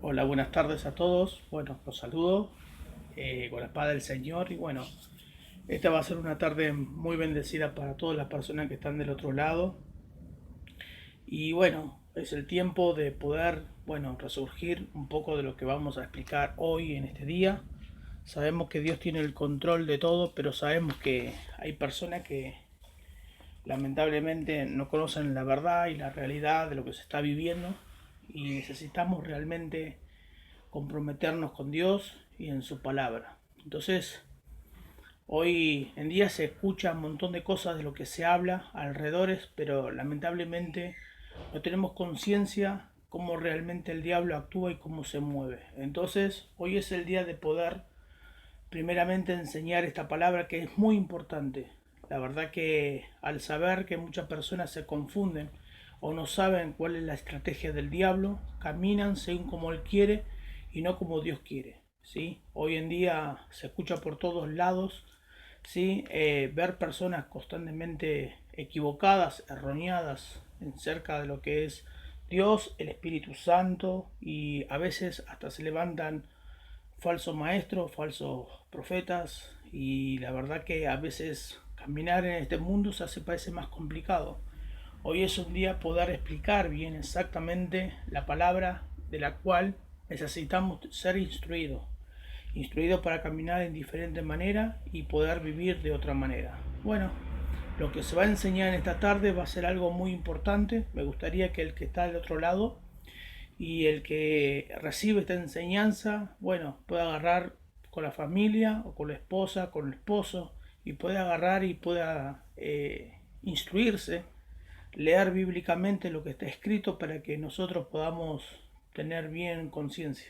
Hola, buenas tardes a todos. Bueno, los saludo con la paz del Señor. Y bueno, esta va a ser una tarde muy bendecida para todas las personas que están del otro lado. Y bueno, es el tiempo de poder, bueno, resurgir un poco de lo que vamos a explicar hoy en este día. Sabemos que Dios tiene el control de todo, pero sabemos que hay personas que lamentablemente no conocen la verdad y la realidad de lo que se está viviendo. Y necesitamos realmente comprometernos con Dios y en su palabra. Entonces, hoy en día se escucha un montón de cosas de lo que se habla alrededores, pero lamentablemente no tenemos conciencia cómo realmente el diablo actúa y cómo se mueve. Entonces, hoy es el día de poder primeramente enseñar esta palabra que es muy importante. La verdad que al saber que muchas personas se confunden o no saben cuál es la estrategia del diablo, caminan según como él quiere y no como Dios quiere. ¿Sí? Hoy en día se escucha por todos lados, ¿sí? Ver personas constantemente equivocadas, erróneadas en cerca de lo que es Dios, el Espíritu Santo, y a veces hasta se levantan falsos maestros, falsos profetas, y la verdad que a veces caminar en este mundo se hace parece más complicado. Hoy es un día poder explicar bien exactamente la palabra de la cual necesitamos ser instruidos, instruidos para caminar en diferente manera y poder vivir de otra manera. Bueno, lo que se va a enseñar en esta tarde va a ser algo muy importante. Me gustaría que el que está del otro lado y el que recibe esta enseñanza, bueno, puede agarrar con la familia o con la esposa, con el esposo, y puede agarrar y pueda instruirse, leer bíblicamente lo que está escrito para que nosotros podamos tener bien conciencia.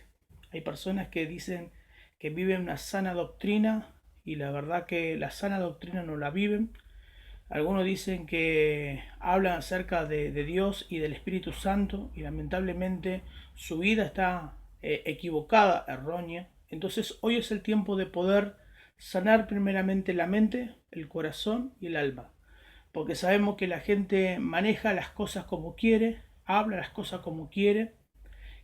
Hay personas que dicen que viven una sana doctrina y la verdad que la sana doctrina no la viven. Algunos dicen que hablan acerca de Dios y del Espíritu Santo y lamentablemente su vida está equivocada, errónea. Entonces hoy es el tiempo de poder sanar primeramente la mente, el corazón y el alma. Porque sabemos que la gente maneja las cosas como quiere, habla las cosas como quiere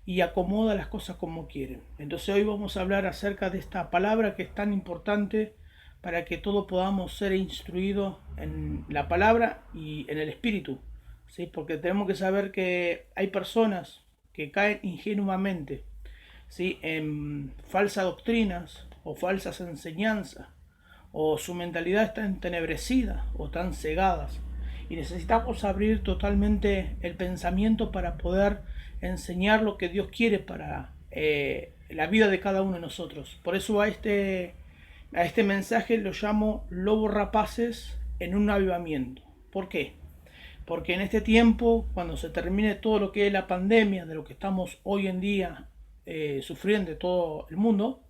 y acomoda las cosas como quieren. Entonces hoy vamos a hablar acerca de esta palabra que es tan importante para que todos podamos ser instruidos en la palabra y en el espíritu. ¿Sí? Porque tenemos que saber que hay personas que caen ingenuamente, ¿sí? En falsas doctrinas o falsas enseñanzas, o su mentalidad está entenebrecida o están cegadas. Y necesitamos abrir totalmente el pensamiento para poder enseñar lo que Dios quiere para la vida de cada uno de nosotros. Por eso a este mensaje lo llamo lobos rapaces en un avivamiento. ¿Por qué? Porque en este tiempo, cuando se termine todo lo que es la pandemia, de lo que estamos hoy en día sufriendo todo el mundo,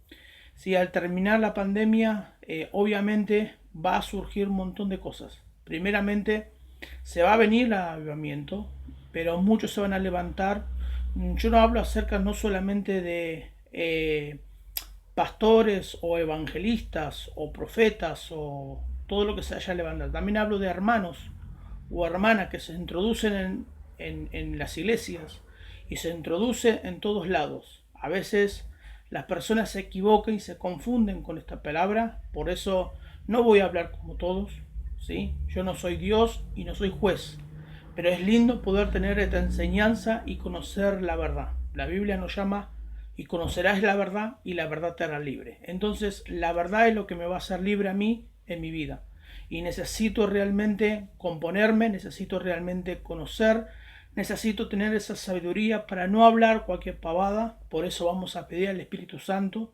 si al terminar la pandemia, obviamente va a surgir un montón de cosas. Primeramente, se va a venir el avivamiento, pero muchos se van a levantar. Yo no hablo acerca no solamente de pastores o evangelistas o profetas o todo lo que se haya levantado. También hablo de hermanos o hermanas que se introducen en las iglesias y se introduce en todos lados. A veces las personas se equivocan y se confunden con esta palabra, por eso no voy a hablar como todos, ¿sí? Yo no soy Dios y no soy juez, pero es lindo poder tener esta enseñanza y conocer la verdad. La Biblia nos llama y conocerás la verdad y la verdad te hará libre. Entonces la verdad es lo que me va a hacer libre a mí en mi vida. Y necesito realmente componerme, necesito realmente conocer, necesito tener esa sabiduría para no hablar cualquier pavada. Por eso vamos a pedir al Espíritu Santo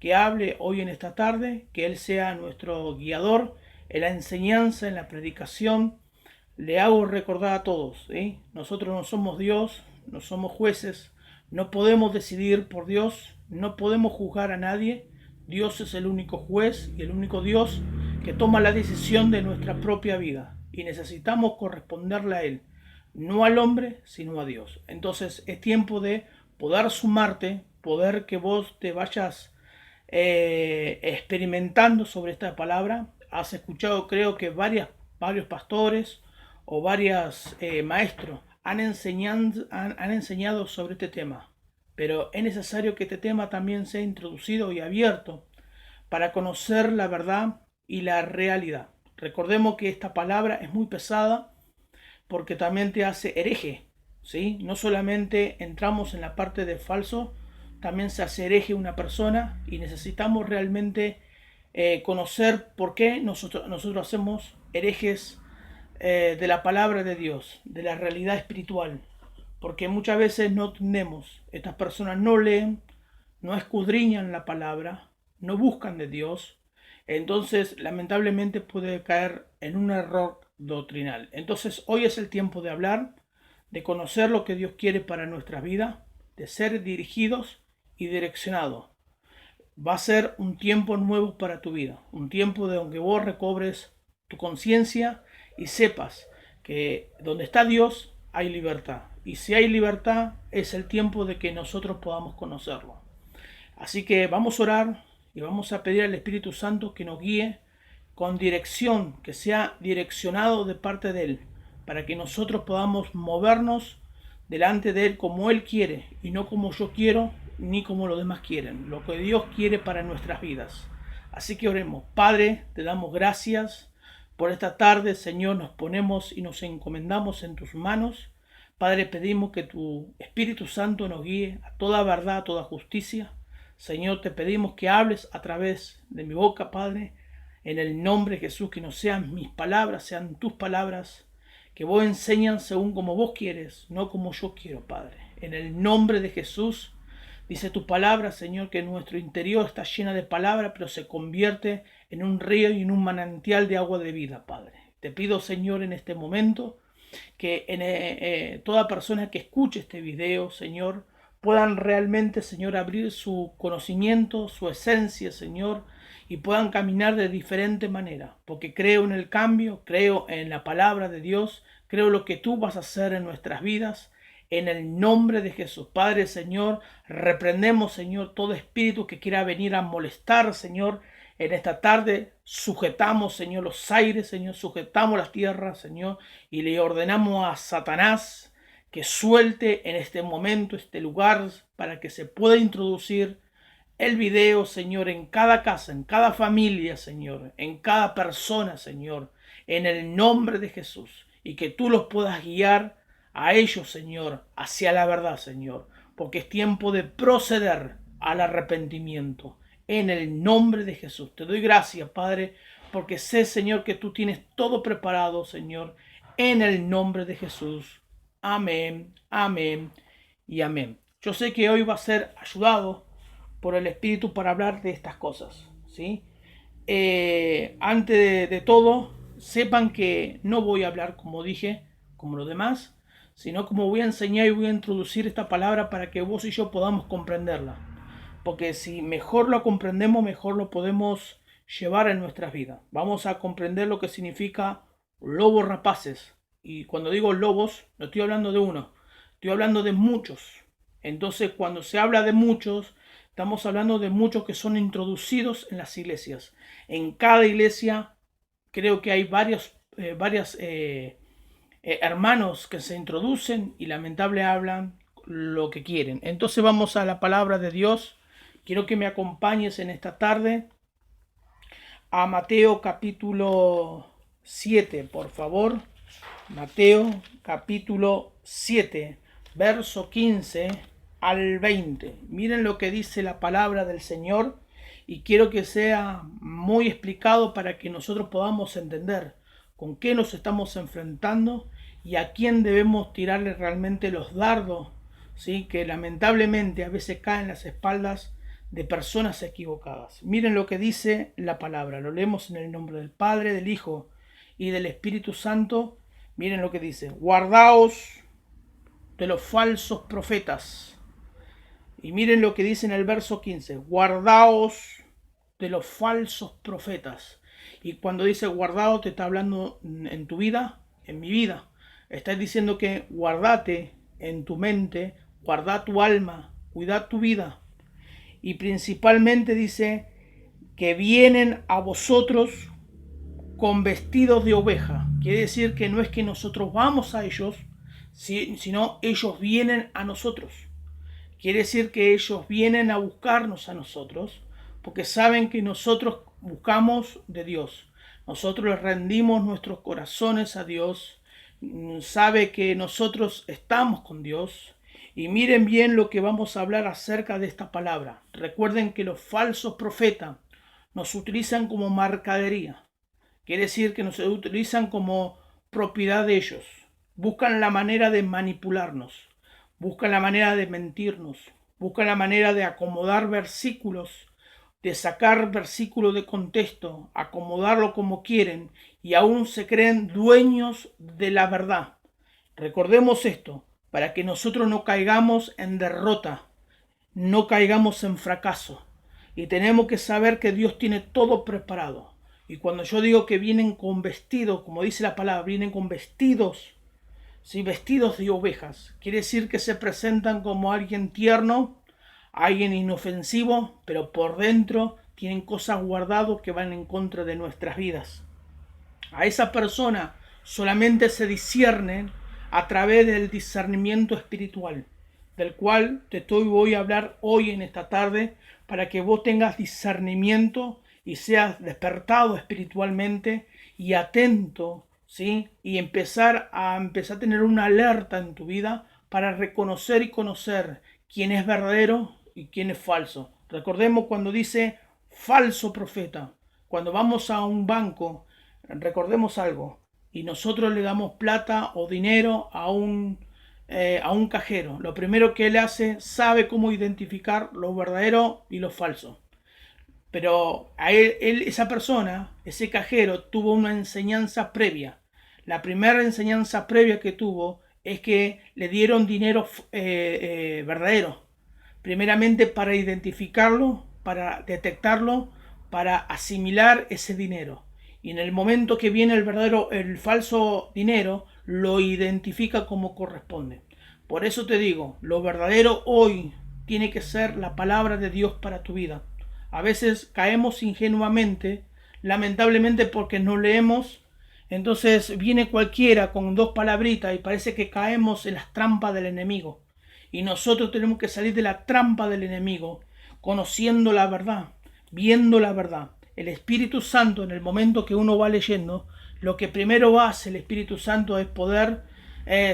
que hable hoy en esta tarde, que Él sea nuestro guiador en la enseñanza, en la predicación. Le hago recordar a todos, ¿sí? Nosotros no somos Dios, no somos jueces, no podemos decidir por Dios, no podemos juzgar a nadie. Dios es el único juez y el único Dios que toma la decisión de nuestra propia vida y necesitamos corresponderle a Él, no al hombre, sino a Dios. Entonces es tiempo de poder sumarte, poder que vos te vayas experimentando sobre esta palabra. Has escuchado, creo que varios pastores o varios maestros han enseñado sobre este tema. pero es necesario que este tema también sea introducido y abierto para conocer la verdad y la realidad. Recordemos que esta palabra es muy pesada porque también te hace hereje, ¿sí? No solamente entramos en la parte de falso, también se hace hereje una persona y necesitamos realmente conocer por qué nosotros hacemos herejes de la palabra de Dios, de la realidad espiritual, porque muchas veces no tenemos, estas personas no leen, no escudriñan la palabra, no buscan de Dios, entonces lamentablemente puede caer en un error doctrinal. Entonces hoy es el tiempo de hablar, de conocer lo que Dios quiere para nuestra vida, de ser dirigidos y direccionados. Va a ser un tiempo nuevo para tu vida, un tiempo de donde vos recobres tu conciencia y sepas que donde está Dios hay libertad. Y si hay libertad es el tiempo de que nosotros podamos conocerlo. Así que vamos a orar y vamos a pedir al Espíritu Santo que nos guíe con dirección, que sea direccionado de parte de Él, para que nosotros podamos movernos delante de Él como Él quiere y no como yo quiero ni como los demás quieren, lo que Dios quiere para nuestras vidas. Así que oremos. Padre, te damos gracias por esta tarde, Señor, nos ponemos y nos encomendamos en tus manos. Padre, pedimos que tu Espíritu Santo nos guíe a toda verdad, a toda justicia. Señor, te pedimos que hables a través de mi boca, Padre, en el nombre de Jesús, que no sean mis palabras, sean tus palabras, que vos enseñan según como vos quieres, no como yo quiero, Padre. En el nombre de Jesús, dice tu palabra, Señor, que nuestro interior está llena de palabra, pero se convierte en un río y en un manantial de agua de vida, Padre. Te pido, Señor, en este momento, que toda persona que escuche este video, Señor, puedan realmente, Señor, abrir su conocimiento, su esencia, Señor, y puedan caminar de diferente manera, porque creo en el cambio, creo en la palabra de Dios, creo lo que tú vas a hacer en nuestras vidas, en el nombre de Jesús. Padre, Señor, reprendemos, Señor, todo espíritu que quiera venir a molestar, Señor, en esta tarde. Sujetamos, Señor, los aires, Señor, sujetamos las tierras, Señor, y le ordenamos a Satanás que suelte en este momento este lugar para que se pueda introducir el video, Señor, en cada casa, en cada familia, Señor, en cada persona, Señor, en el nombre de Jesús, y que tú los puedas guiar a ellos, Señor, hacia la verdad, Señor, porque es tiempo de proceder al arrepentimiento, en el nombre de Jesús. Te doy gracias, Padre, porque sé, Señor, que tú tienes todo preparado, Señor, en el nombre de Jesús. Amén, amén y amén. Yo sé que hoy va a ser ayudado por el Espíritu para hablar de estas cosas, ¿sí? Antes de todo, sepan que no voy a hablar como dije, como los demás, sino como voy a enseñar y voy a introducir esta palabra para que vos y yo podamos comprenderla. Porque si mejor lo comprendemos, mejor lo podemos llevar en nuestras vidas. Vamos a comprender lo que significa lobos rapaces. Y cuando digo lobos, no estoy hablando de uno, estoy hablando de muchos. Entonces, cuando se habla de muchos, estamos hablando de muchos que son introducidos en las iglesias. En cada iglesia creo que hay varios hermanos que se introducen y lamentablemente hablan lo que quieren. Entonces vamos a la palabra de Dios. Quiero que me acompañes en esta tarde a Mateo capítulo 7, por favor. Mateo capítulo 7, verso 15 al 20. Miren lo que dice la palabra del Señor y quiero que sea muy explicado para que nosotros podamos entender con qué nos estamos enfrentando y a quién debemos tirarle realmente los dardos, ¿sí? Que lamentablemente a veces caen en las espaldas de personas equivocadas. Miren lo que dice la palabra. Lo leemos en el nombre del Padre, del Hijo y del Espíritu Santo. Miren lo que dice: guardaos de los falsos profetas. Y miren lo que dice en el verso 15: guardaos de los falsos profetas. Y cuando dice guardado, te está hablando en tu vida, en mi vida. Está diciendo que guardate en tu mente, guarda tu alma, cuida tu vida. Y principalmente dice que vienen a vosotros con vestidos de oveja. Quiere decir que no es que nosotros vamos a ellos, sino ellos vienen a nosotros. Quiere decir que ellos vienen a buscarnos a nosotros porque saben que nosotros buscamos de Dios. Nosotros les rendimos nuestros corazones a Dios. Sabe que nosotros estamos con Dios. Y miren bien lo que vamos a hablar acerca de esta palabra. Recuerden que los falsos profetas nos utilizan como mercadería. Quiere decir que nos utilizan como propiedad de ellos. Buscan la manera de manipularnos. Buscan la manera de mentirnos. Buscan la manera de acomodar versículos, de sacar versículos de contexto, acomodarlo como quieren y aún se creen dueños de la verdad. Recordemos esto para que nosotros no caigamos en derrota, no caigamos en fracaso. Y tenemos que saber que Dios tiene todo preparado. Y cuando yo digo que vienen con vestidos, como dice la palabra, vienen con vestidos, ¿sí? Vestidos de ovejas. Quiere decir que se presentan como alguien tierno, alguien inofensivo, pero por dentro tienen cosas guardadas que van en contra de nuestras vidas. A esa persona solamente se disciernen a través del discernimiento espiritual, del cual voy a hablar hoy en esta tarde, para que vos tengas discernimiento y seas despertado espiritualmente y atento, ¿sí? Y empezar a tener una alerta en tu vida para reconocer y conocer quién es verdadero y quién es falso. Recordemos cuando dice falso profeta. Cuando vamos a un banco, recordemos algo, y nosotros le damos plata o dinero a un cajero. Lo primero que él hace, sabe cómo identificar lo verdadero y lo falso. Pero a esa persona, ese cajero, tuvo una enseñanza previa. La primera enseñanza previa que tuvo es que le dieron dinero verdadero. Primeramente para identificarlo, para detectarlo, para asimilar ese dinero. Y en el momento que viene el falso dinero, lo identifica como corresponde. Por eso te digo, lo verdadero hoy tiene que ser la palabra de Dios para tu vida. A veces caemos ingenuamente, lamentablemente porque no leemos. Entonces viene cualquiera con dos palabritas y parece que caemos en las trampas del enemigo. Y nosotros tenemos que salir de la trampa del enemigo, conociendo la verdad, viendo la verdad. El Espíritu Santo, en el momento que uno va leyendo, lo que primero hace el Espíritu Santo es poder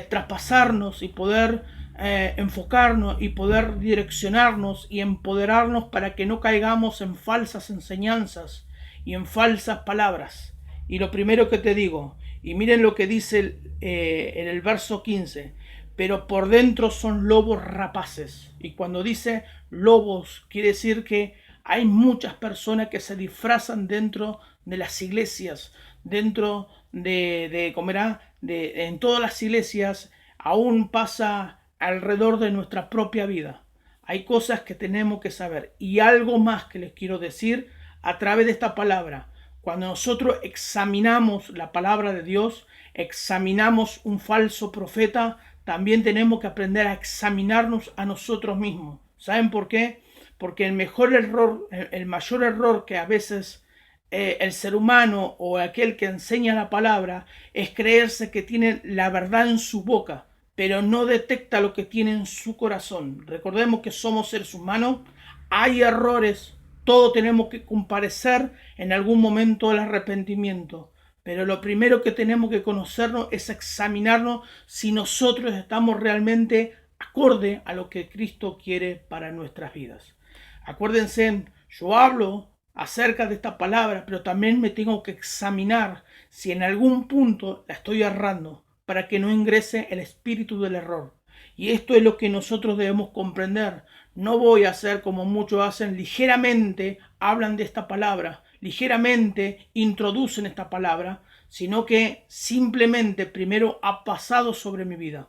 traspasarnos y poder enfocarnos y poder direccionarnos y empoderarnos para que no caigamos en falsas enseñanzas y en falsas palabras. Y lo primero que te digo, y miren lo que dice en el verso 15, pero por dentro son lobos rapaces. Y cuando dice lobos, quiere decir que hay muchas personas que se disfrazan dentro de las iglesias, dentro en todas las iglesias, aún pasa alrededor de nuestra propia vida. Hay cosas que tenemos que saber. Y algo más que les quiero decir a través de esta palabra. Cuando nosotros examinamos la palabra de Dios, examinamos un falso profeta, también tenemos que aprender a examinarnos a nosotros mismos. ¿Saben por qué? Porque el mayor error que a veces el ser humano o aquel que enseña la palabra es creerse que tiene la verdad en su boca, pero no detecta lo que tiene en su corazón. Recordemos que somos seres humanos, hay errores, todos tenemos que comparecer en algún momento del arrepentimiento. Pero lo primero que tenemos que conocernos es examinarnos si nosotros estamos realmente acorde a lo que Cristo quiere para nuestras vidas. Acuérdense, yo hablo acerca de esta palabra, pero también me tengo que examinar si en algún punto la estoy errando para que no ingrese el espíritu del error. Y esto es lo que nosotros debemos comprender. No voy a hacer como muchos hacen, ligeramente hablan de esta palabra, ligeramente introducen esta palabra, sino que simplemente primero ha pasado sobre mi vida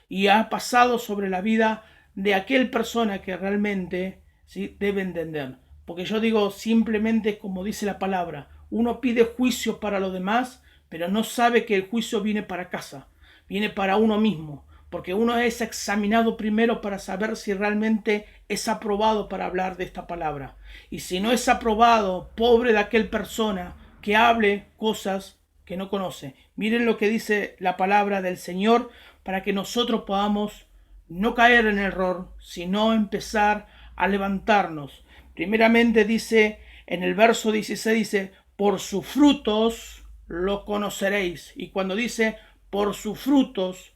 y ha pasado sobre la vida de aquel persona que realmente, ¿sí?, debe entender. Porque yo digo simplemente como dice la palabra, uno pide juicio para los demás, pero no sabe que el juicio viene para casa, viene para uno mismo. Porque uno es examinado primero para saber si realmente es aprobado para hablar de esta palabra. Y si no es aprobado, pobre de aquel persona que hable cosas que no conoce. Miren lo que dice la palabra del Señor para que nosotros podamos no caer en error, sino empezar a levantarnos. Primeramente dice, en el verso 16 dice, por sus frutos los conoceréis. Y cuando dice, por sus frutos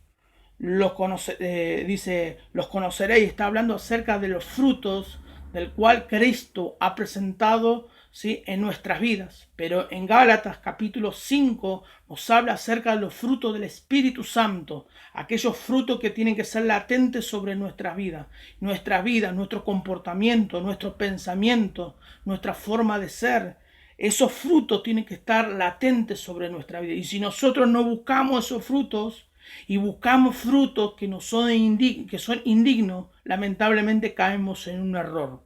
dice, los conoceréis, está hablando acerca de los frutos del cual Cristo ha presentado, ¿sí?, en nuestras vidas. Pero en Gálatas capítulo 5 nos habla acerca de los frutos del Espíritu Santo, aquellos frutos que tienen que ser latentes sobre nuestras vidas, nuestro comportamiento, nuestro pensamiento, nuestra forma de ser. Esos frutos tienen que estar latentes sobre nuestra vida. Y si nosotros no buscamos esos frutos, y buscamos frutos que son indignos, lamentablemente caemos en un error.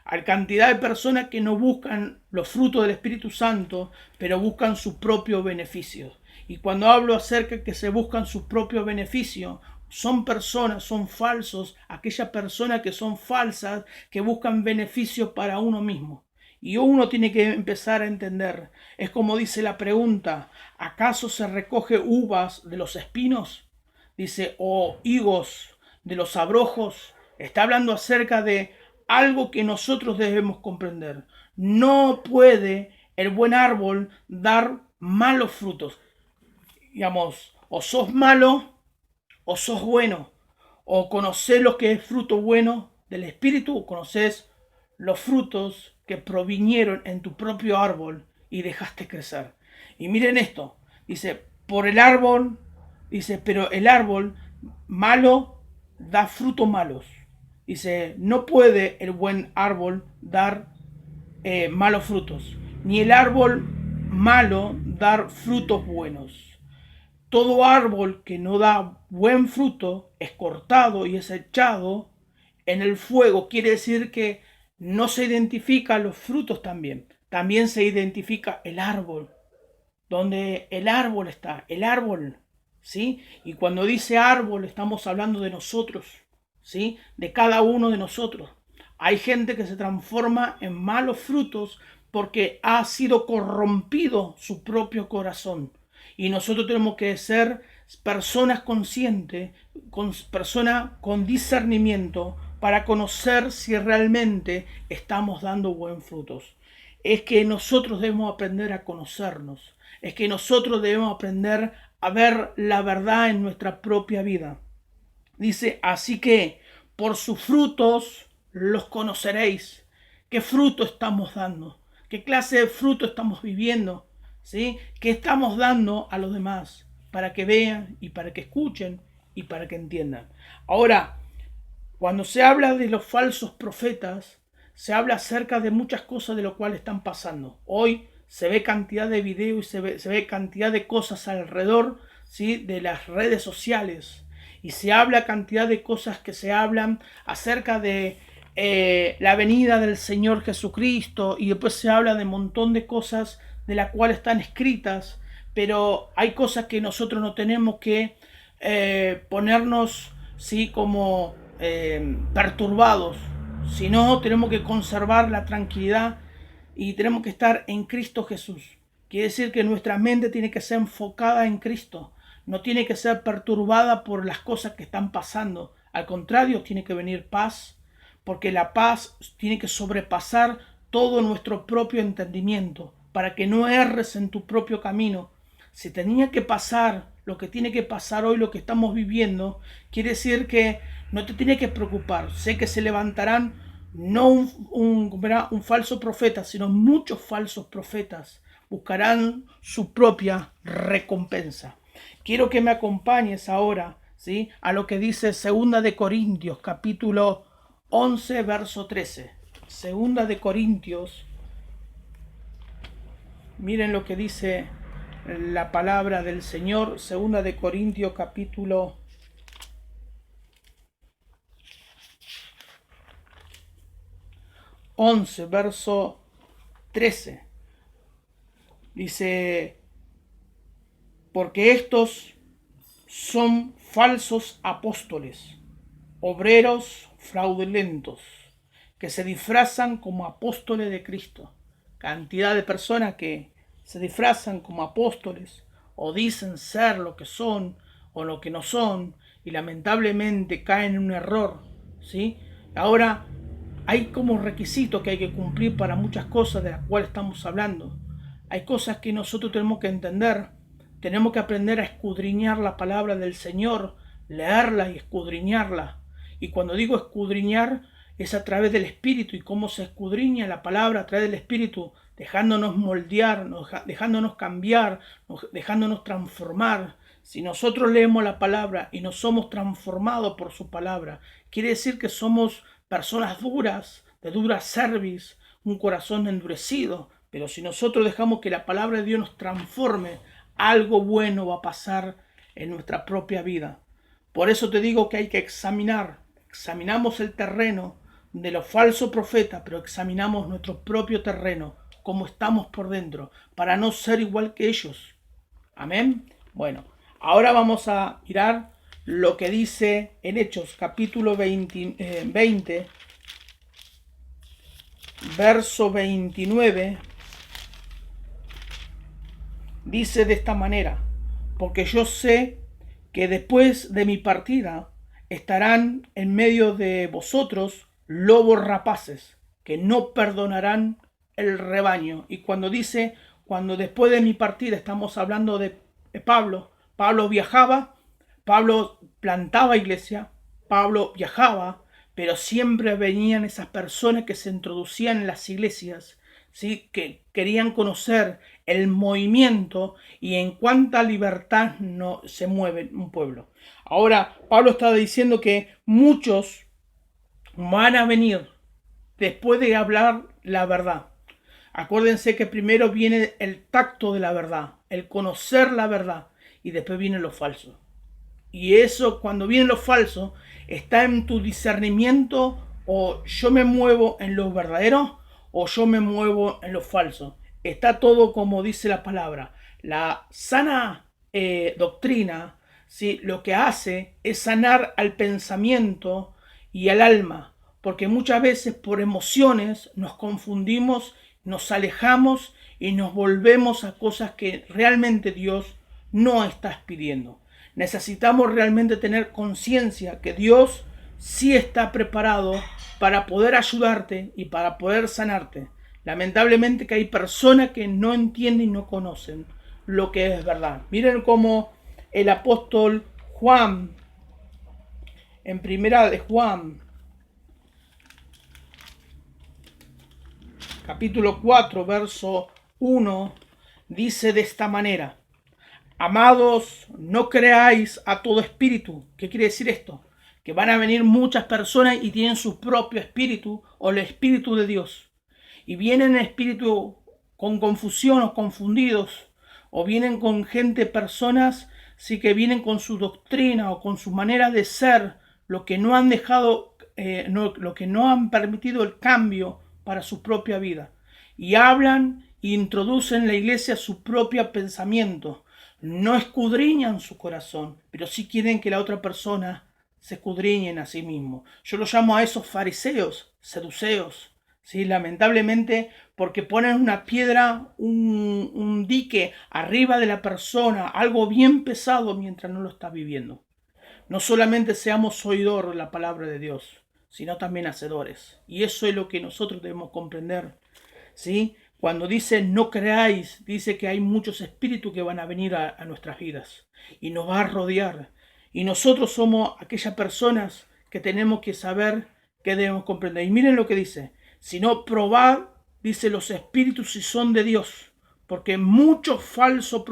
Hay cantidad de personas que no buscan los frutos del Espíritu Santo, pero buscan su propio beneficio. Y cuando hablo acerca de que se buscan su propio beneficio, son personas, son falsos, aquellas personas que son falsas, que buscan beneficio para uno mismo. Y uno tiene que empezar a entender, es como dice la pregunta, ¿acaso se recoge uvas de los espinos? Dice, o higos de los abrojos. Está hablando acerca de algo que nosotros debemos comprender. No puede el buen árbol dar malos frutos. Digamos, o sos malo o sos bueno. O conocés lo que es fruto bueno del Espíritu, o conocés los frutos que provinieron en tu propio árbol y dejaste crecer. Y miren esto, dice, por el árbol, dice, pero el árbol malo da frutos malos. Dice, no puede el buen árbol dar malos frutos, ni el árbol malo dar frutos buenos. Todo árbol que no da buen fruto es cortado y es echado en el fuego. Quiere decir que no se identifican los frutos también. También se identifica el árbol. Donde el árbol está, el árbol, ¿sí? Y cuando dice árbol estamos hablando de nosotros, ¿sí? De cada uno de nosotros. Hay gente que se transforma en malos frutos porque ha sido corrompido su propio corazón. Y nosotros tenemos que ser personas conscientes, personas con discernimiento para conocer si realmente estamos dando buen frutos. Es que nosotros debemos aprender a conocernos. Es que nosotros debemos aprender a ver la verdad en nuestra propia vida. Dice, así que por sus frutos los conoceréis. ¿Qué fruto estamos dando? ¿Qué clase de fruto estamos viviendo? ¿Sí? ¿Qué estamos dando a los demás? Para que vean y para que escuchen y para que entiendan. Ahora, cuando se habla de los falsos profetas, se habla acerca de muchas cosas de lo cual están pasando. Hoy se ve cantidad de videos y se ve cantidad de cosas alrededor, ¿sí?, de las redes sociales. Y se habla cantidad de cosas que se hablan acerca de la venida del Señor Jesucristo. Y después se habla de un montón de cosas de las cuales están escritas. Pero hay cosas que nosotros no tenemos que ponernos, ¿sí?, como perturbados, sino tenemos que conservar la tranquilidad y tenemos que estar en Cristo Jesús. Quiere decir que nuestra mente tiene que ser enfocada en Cristo, no tiene que ser perturbada por las cosas que están pasando. Al contrario, tiene que venir paz, porque la paz tiene que sobrepasar todo nuestro propio entendimiento, para que no erres en tu propio camino. Si tenía que pasar lo que tiene que pasar hoy, lo que estamos viviendo, quiere decir que no te tiene que preocupar. Sé que se levantarán no un falso profeta, sino muchos falsos profetas. Buscarán su propia recompensa. Quiero que me acompañes ahora, ¿sí?, a lo que dice 2 de Corintios, capítulo 11, verso 13. 2 de Corintios, miren lo que dice la palabra del Señor. 2 de Corintios, capítulo 11, verso 13. Dice, porque estos son falsos apóstoles, obreros fraudulentos, que se disfrazan como apóstoles de Cristo. Cantidad de personas que se disfrazan como apóstoles o dicen ser lo que son o lo que no son, y lamentablemente caen en un error, ¿sí? Ahora hay como requisitos que hay que cumplir para muchas cosas de las cuales estamos hablando. Hay cosas que nosotros tenemos que entender, tenemos que aprender a escudriñar la palabra del Señor, leerla y escudriñarla. Y cuando digo escudriñar, es a través del Espíritu, y cómo se escudriña la palabra a través del Espíritu, dejándonos moldear, dejándonos cambiar, dejándonos transformar. Si nosotros leemos la palabra y nos somos transformados por su palabra, quiere decir que somos personas duras, de dura cerviz, un corazón endurecido. Pero si nosotros dejamos que la palabra de Dios nos transforme, algo bueno va a pasar en nuestra propia vida. Por eso te digo que hay que examinamos el terreno de los falsos profetas, pero examinamos nuestro propio terreno, cómo estamos por dentro, para no ser igual que ellos. Amén. Bueno, ahora vamos a mirar lo que dice en Hechos capítulo 20, verso 29. Dice de esta manera: porque yo sé que después de mi partida estarán en medio de vosotros lobos rapaces, que no perdonarán el rebaño. Y cuando después de mi partida, estamos hablando de Pablo. Pablo viajaba, Pablo plantaba iglesia, Pablo viajaba, pero siempre venían esas personas que se introducían en las iglesias, ¿sí? Que querían conocer el movimiento y en cuánta libertad no se mueve un pueblo. Ahora, Pablo estaba diciendo que muchos van a venir después de hablar la verdad. Acuérdense que primero viene el tacto de la verdad, el conocer la verdad, y después viene lo falso. Y eso, cuando viene lo falso, está en tu discernimiento: o yo me muevo en lo verdadero o yo me muevo en lo falso. Está todo como dice la palabra. La sana doctrina, ¿sí? Lo que hace es sanar al pensamiento y al alma, porque muchas veces por emociones nos confundimos, nos alejamos y nos volvemos a cosas que realmente Dios no está pidiendo. Necesitamos realmente tener conciencia que Dios sí está preparado para poder ayudarte y para poder sanarte. Lamentablemente que hay personas que no entienden y no conocen lo que es verdad. Miren cómo el apóstol Juan, en primera de Juan, capítulo 4, verso 1, dice de esta manera: amados, no creáis a todo espíritu. ¿Qué quiere decir esto? Que van a venir muchas personas y tienen su propio espíritu o el espíritu de Dios. Y vienen espíritu con confusión o confundidos, o vienen con personas sí que vienen con su doctrina o con su manera de ser, lo que no han dejado, lo que no han permitido el cambio para su propia vida. Y hablan e introducen en la iglesia su propio pensamiento. No escudriñan su corazón, pero sí quieren que la otra persona se escudriñen a sí mismo. Yo lo llamo a esos fariseos, seduceos, ¿sí? Lamentablemente, porque ponen una piedra, un dique arriba de la persona, algo bien pesado mientras no lo está viviendo. No solamente seamos oidores de la palabra de Dios, sino también hacedores. Y eso es lo que nosotros debemos comprender, ¿sí? Cuando dice no creáis, dice que hay muchos espíritus que van a venir a nuestras vidas y nos va a rodear. Y nosotros somos aquellas personas que tenemos que saber que debemos comprender. Y miren lo que dice: si no, probad, dice, los espíritus si son de Dios, porque muchos falsos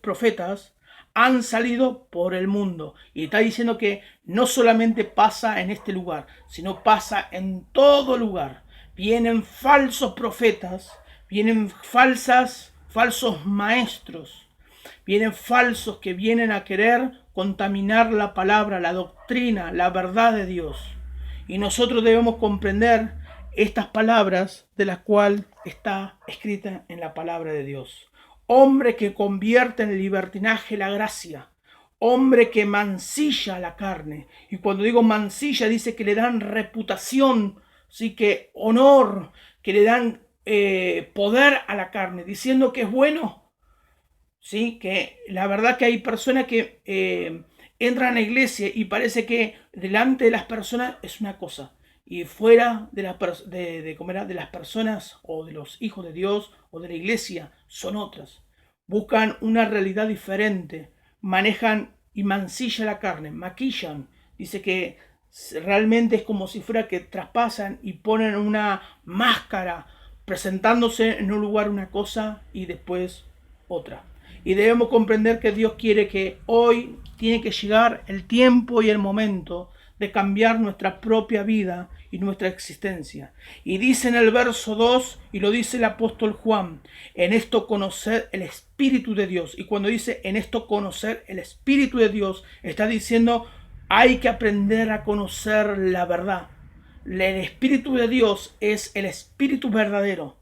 profetas han salido por el mundo. Y está diciendo que no solamente pasa en este lugar, sino pasa en todo lugar. Vienen falsos profetas, vienen falsos maestros, vienen falsos que vienen a querer contaminar la palabra, la doctrina, la verdad de Dios. Y nosotros debemos comprender estas palabras de las cuales está escrita en la palabra de Dios. Hombre que convierte en libertinaje la gracia, hombre que mancilla la carne. Y cuando digo mancilla, dice que le dan reputación, sí, que honor, que le dan poder a la carne, diciendo que es bueno. Sí, que la verdad que hay personas que entran a la iglesia y parece que delante de las personas es una cosa y fuera de, de las personas o de los hijos de Dios o de la iglesia son otras. Buscan una realidad diferente, manejan y mancillan la carne, maquillan. Dice que realmente es como si fuera que traspasan y ponen una máscara, presentándose en un lugar una cosa y después otra. Y debemos comprender que Dios quiere que hoy tiene que llegar el tiempo y el momento de cambiar nuestra propia vida y nuestra existencia. Y dice en el verso 2, y lo dice el apóstol Juan, en esto conocer el Espíritu de Dios. Y cuando dice en esto conocer el Espíritu de Dios, está diciendo hay que aprender a conocer la verdad. El Espíritu de Dios es el Espíritu verdadero.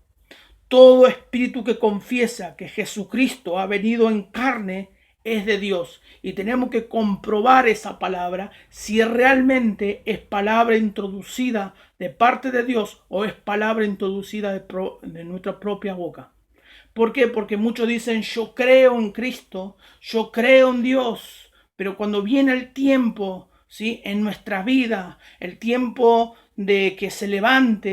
Todo espíritu que confiesa que Jesucristo ha venido en carne es de Dios. Y tenemos que comprobar esa palabra si realmente es palabra introducida de parte de Dios o es palabra introducida de nuestra propia boca. ¿Por qué? Porque muchos dicen yo creo en Cristo, yo creo en Dios, pero cuando viene el tiempo, ¿sí?, en nuestra vida, el tiempo de que se levante